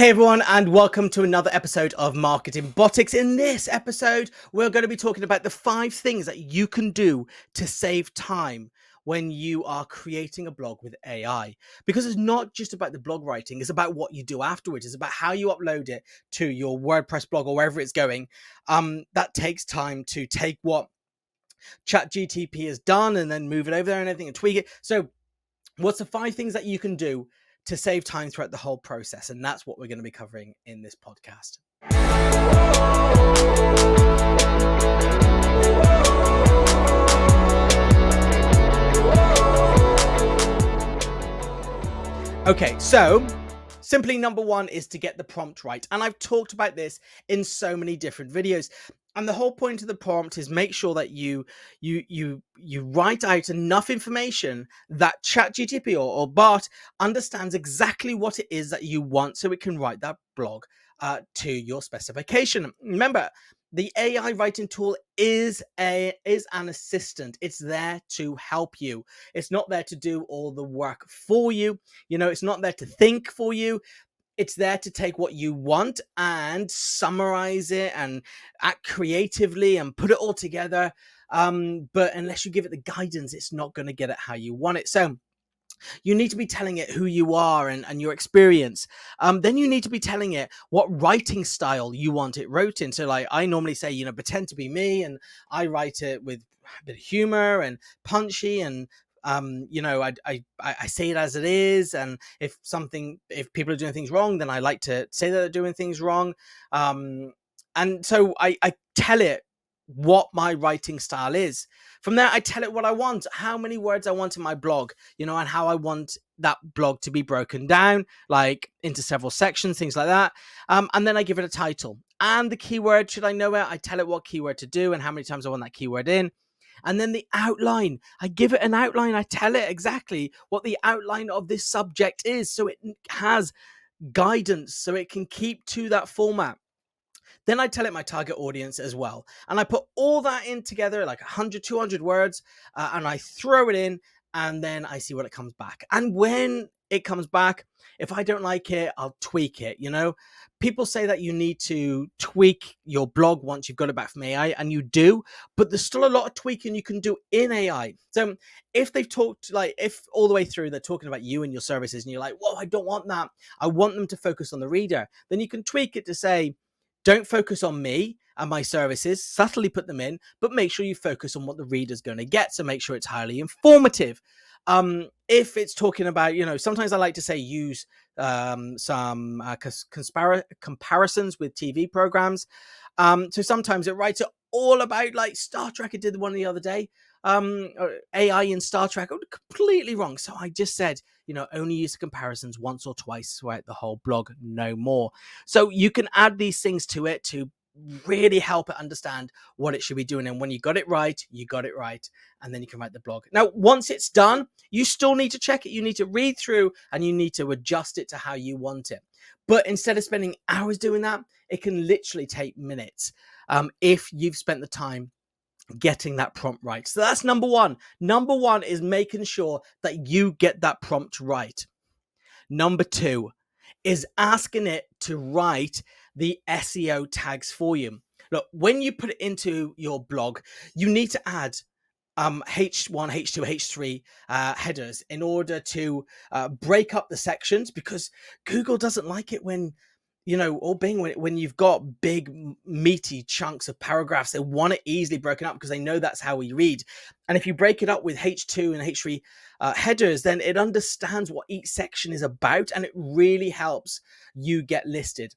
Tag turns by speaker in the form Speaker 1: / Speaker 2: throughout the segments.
Speaker 1: Hey everyone, and welcome to another episode of Marketing Botics. In this episode, we're going to be talking about the 5 things that you can do to save time when you are creating a blog with AI. Because it's not just about the blog writing, it's about what you do afterwards. It's about how you upload it to your WordPress blog or wherever it's going. That takes time to take what ChatGTP has done and then move it over there and everything and tweak it. So what's the 5 things that you can do to save time throughout the whole process? And that's what we're going to be covering in this podcast. Okay, so simply number 1 is to get the prompt right. And I've talked about this in so many different videos. And the whole point of the prompt is make sure that you write out enough information that ChatGTP or Bart understands exactly what it is that you want, so it can write that blog to your specification. Remember, the AI writing tool is an assistant. It's there to help you. It's not there to do all the work for you. It's not there to think for you. It's there to take what you want and summarize it and act creatively and put it all together. But unless you give it the guidance, it's not going to get it how you want it. So you need to be telling it who you are and your experience. Then you need to be telling it what writing style you want it wrote in. So like I normally say, pretend to be me, and I write it with a bit of humor and punchy, and I say it as it is. And if people are doing things wrong, then I like to say that they're doing things wrong. And so I tell it what my writing style is. From there, I tell it what I want, how many words I want in my blog, and how I want that blog to be broken down, like into several sections, things like that. And then I give it a title and the keyword. Should I know it? I tell it what keyword to do and how many times I want that keyword in. And then the outline, I give it an outline. I tell it exactly what the outline of this subject is, so it has guidance, so it can keep to that format. Then I tell it my target audience as well. And I put all that in together, like 100, 200 words, and I throw it in, and then I see what it comes back. And when it comes back, if I don't like it, I'll tweak it. People say that you need to tweak your blog once you've got it back from AI, and you do, but there's still a lot of tweaking you can do in AI. So if they've talked, if all the way through they're talking about you and your services, and you're like, whoa, I don't want that. I want them to focus on the reader. Then you can tweak it to say, don't focus on me and my services, subtly put them in, but make sure you focus on what the reader's going to get. So make sure it's highly informative. If it's talking about, sometimes I like to say use some comparisons with TV programs. So sometimes it writes it all about, like Star Trek. It did one the other day. AI in Star Trek, completely wrong. So I just said, only use the comparisons once or twice throughout the whole blog, no more. So you can add these things to it to really help it understand what it should be doing. And when you got it right, you got it right. And then you can write the blog. Now, once it's done, you still need to check it. You need to read through and you need to adjust it to how you want it. But instead of spending hours doing that, it can literally take minutes if you've spent the time getting that prompt right. So that's number 1. Number 1 is making sure that you get that prompt right. Number 2 is asking it to write the SEO tags for you. Look, when you put it into your blog, you need to add H1, H2, H3 headers in order to break up the sections, because Google doesn't like it when or Bing, when you've got big meaty chunks of paragraphs. They want it easily broken up because they know that's how we read. And if you break it up with H2 and H3 headers, then it understands what each section is about, and it really helps you get listed.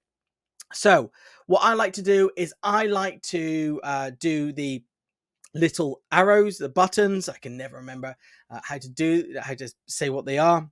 Speaker 1: So what I like to do is I like to do the little arrows, the buttons. I can never remember how to say what they are.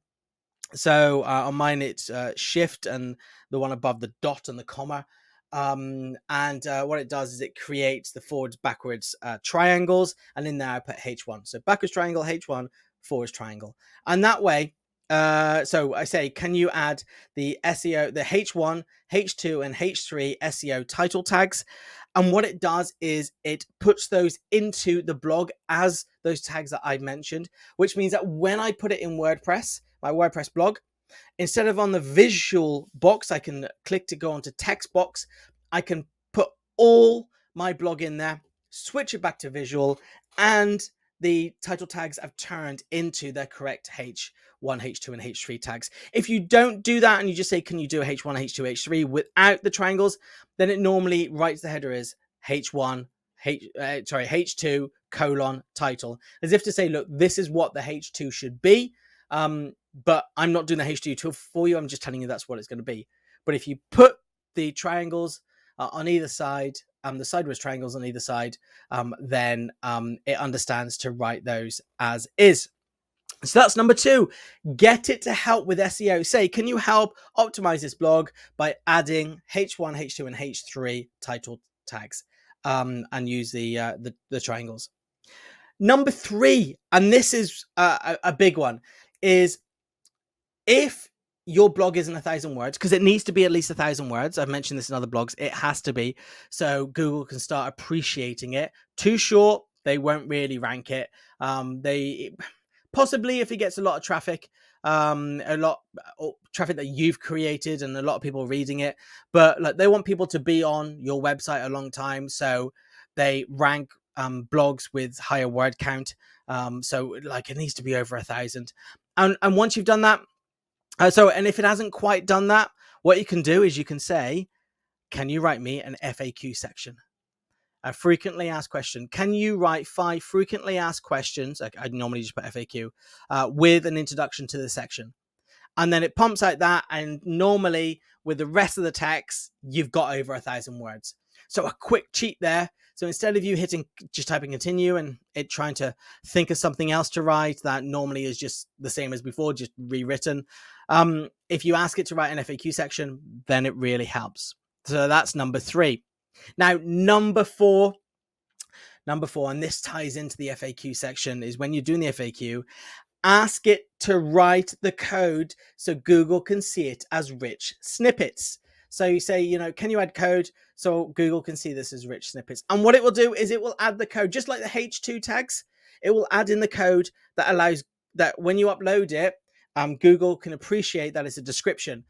Speaker 1: So on mine, it's shift and the one above the dot and the comma. And what it does is it creates the forwards, backwards triangles. And in there, I put H1. So backwards triangle, H1, forwards triangle. And that way, so I say, can you add the SEO, the H1, H2, and H3 SEO title tags? And what it does is it puts those into the blog as those tags that I mentioned, which means that when I put it in WordPress, my WordPress blog, instead of on the visual box, I can click to go onto text box. I can put all my blog in there, switch it back to visual, and the title tags I've turned into their correct H1, H2, and H3 tags. If you don't do that and you just say, can you do a H1, H2, H3 without the triangles, then it normally writes the header as H1, H2 colon title, as if to say, look, this is what the H2 should be. But I'm not doing the H2 for you. I'm just telling you that's what it's going to be. But if you put the triangles on either side, the sideways triangles on either side, then it understands to write those as is. So that's number 2. Get it to help with SEO. Say, can you help optimize this blog by adding H1, H2, and H3 title tags, and use the triangles. Number 3, and this is a big one, is if your blog isn't 1,000 words, because it needs to be at least 1,000 words. I've mentioned this in other blogs. It has to be, so Google can start appreciating it. Too short, they won't really rank it. They possibly, if it gets a lot of traffic, a lot of traffic that you've created and a lot of people reading it, but like they want people to be on your website a long time, so they rank blogs with higher word count. So like it needs to be over 1,000, and once you've done that, and if it hasn't quite done that, what you can do is you can say, can you write me an FAQ section? A frequently asked question. Can you write 5 frequently asked questions? I'd normally just put FAQ with an introduction to the section. And then it pumps out that. And normally with the rest of the text, you've got over 1,000 words. So a quick cheat there. So instead of you just typing continue and it trying to think of something else to write that normally is just the same as before, just rewritten. If you ask it to write an FAQ section, then it really helps. So that's number 3. Now, number four, and this ties into the FAQ section, is when you're doing the FAQ, ask it to write the code so Google can see it as rich snippets. So you say, can you add code so Google can see this as rich snippets? And what it will do is it will add the code, just like the H2 tags. It will add in the code that allows that when you upload it, Google can appreciate that it's a description,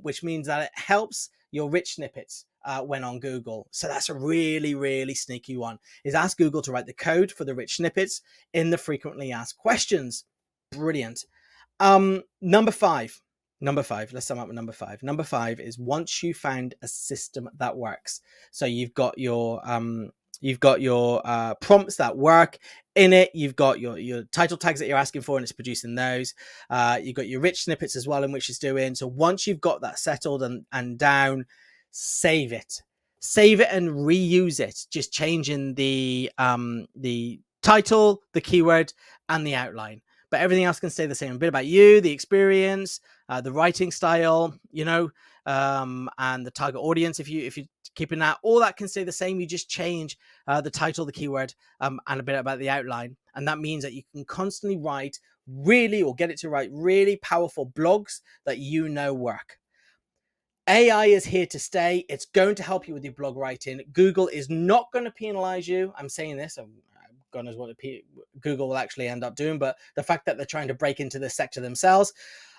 Speaker 1: which means that it helps your rich snippets when on Google. So that's a really, really sneaky one, is ask Google to write the code for the rich snippets in the frequently asked questions. Brilliant. Number five, let's sum up with number 5. Number 5 is once you found a system that works. So you've got your prompts that work in it. You've got your title tags that you're asking for, and it's producing those. You've got your rich snippets as well, in which it's doing. So once you've got that settled and down, save it and reuse it. Just changing the title, the keyword, and the outline. But everything else can stay the same. A bit about you, the experience, the writing style, and the target audience. If you're keeping that, all that can stay the same. You just change the title, the keyword, and a bit about the outline. And that means that you can constantly write get it to write really powerful blogs that work. AI is here to stay. It's going to help you with your blog writing. Google is not going to penalize you. I'm saying this. God knows what Google will actually end up doing, but the fact that they're trying to break into this sector themselves,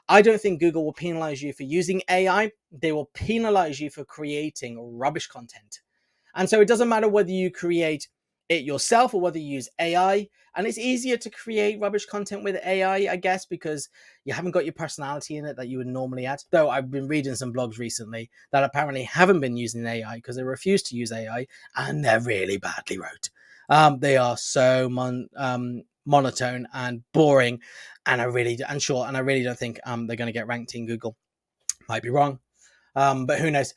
Speaker 1: I don't think Google will penalize you for using AI. They will penalize you for creating rubbish content. And so it doesn't matter whether you create it yourself or whether you use AI. And it's easier to create rubbish content with AI, I guess, because you haven't got your personality in it that you would normally add. Though I've been reading some blogs recently that apparently haven't been using AI because they refuse to use AI, and they're really badly wrote. They are so monotone and boring, and I really don't think they're going to get ranked in Google. Might be wrong, but who knows?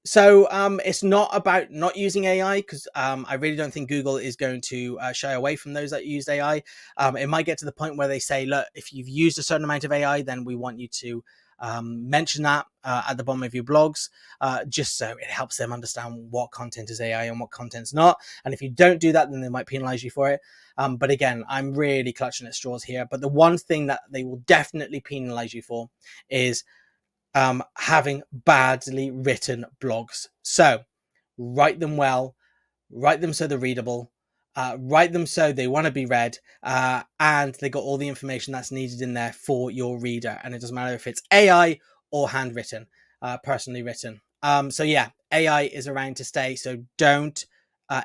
Speaker 1: So it's not about not using AI, because I really don't think Google is going to shy away from those that use AI. It might get to the point where they say, look, if you've used a certain amount of AI, then we want you to mention that at the bottom of your blogs, just so it helps them understand what content is AI and what content's not. And if you don't do that, then they might penalize you for it. But again, I'm really clutching at straws here. But the one thing that they will definitely penalize you for is having badly written blogs. So write them well, write them so they're readable, write them so they want to be read, and they got all the information that's needed in there for your reader. And it doesn't matter if it's AI or handwritten, personally written. So yeah, AI is around to stay. So don't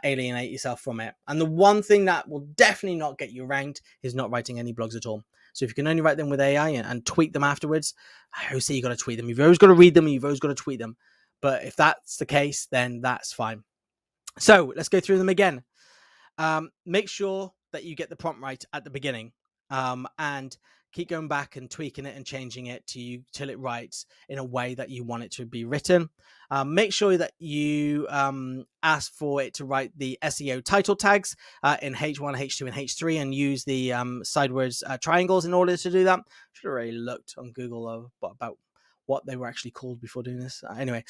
Speaker 1: alienate yourself from it. And the one thing that will definitely not get you ranked is not writing any blogs at all. So if you can only write them with AI and tweak them afterwards, I always say you got to tweak them. You've always got to read them. You've always got to tweak them. But if that's the case, then that's fine. So let's go through them again. Make sure that you get the prompt right at the beginning, and keep going back and tweaking it and changing it till it writes in a way that you want it to be written. Make sure that you ask for it to write the SEO title tags in H1, H2, and H3, and use the sideways triangles in order to do that. Should have already looked on Google about what they were actually called before doing this. Anyway,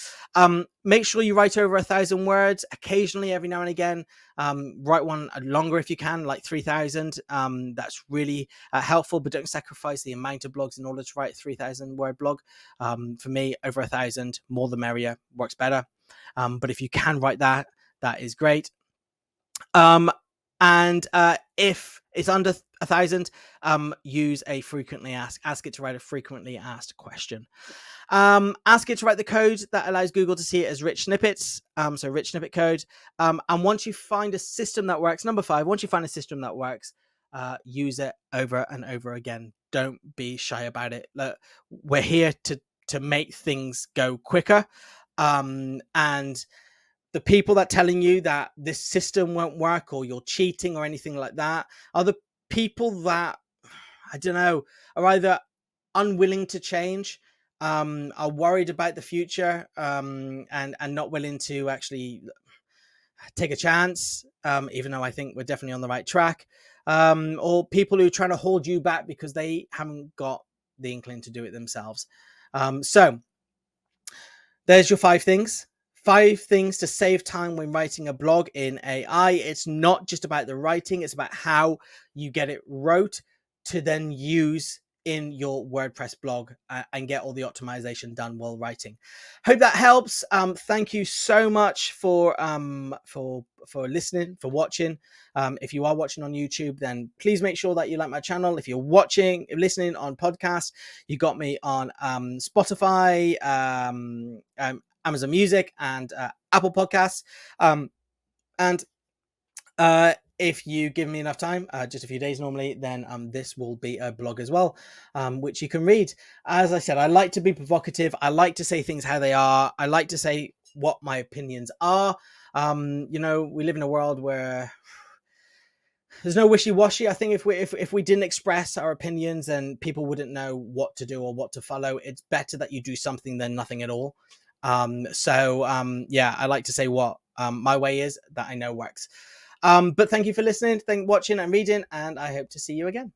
Speaker 1: make sure you write over 1,000 words. Occasionally, every now and again, write one longer if you can, like 3,000. That's really helpful, but don't sacrifice the amount of blogs in order to write a 3,000 word blog. For me, over 1,000, more the merrier, works better. But if you can write that, that is great. And if it's under 1,000, use a frequently ask it to write a frequently asked question. Ask it to write the code that allows Google to see it as rich snippets. So rich snippet code. And once you find a system that works, number 5, once you find a system that works, use it over and over again. Don't be shy about it. Look, we're here to make things go quicker. And the people that telling you that this system won't work or you're cheating or anything like that are the people that, I don't know, are either unwilling to change, are worried about the future, and not willing to actually take a chance, even though I think we're definitely on the right track, or people who are trying to hold you back because they haven't got the inkling to do it themselves. So there's your 5 things. 5 things to save time when writing a blog in AI. It's not just about the writing, it's about how you get it wrote to then use in your WordPress blog, and get all the optimization done while writing. Hope that helps. Thank you so much for listening, for watching. If you are watching on YouTube, then please make sure that you like my channel. If you're listening on podcast, you got me on Spotify, Amazon Music, and Apple Podcasts. And if you give me enough time, just a few days normally, then this will be a blog as well, which you can read. As I said, I like to be provocative. I like to say things how they are. I like to say what my opinions are. We live in a world where there's no wishy-washy. I think if we didn't express our opinions, then people wouldn't know what to do or what to follow. It's better that you do something than nothing at all. Yeah, I like to say what my way is that I know works. But thank you for listening, watching and reading, and I hope to see you again.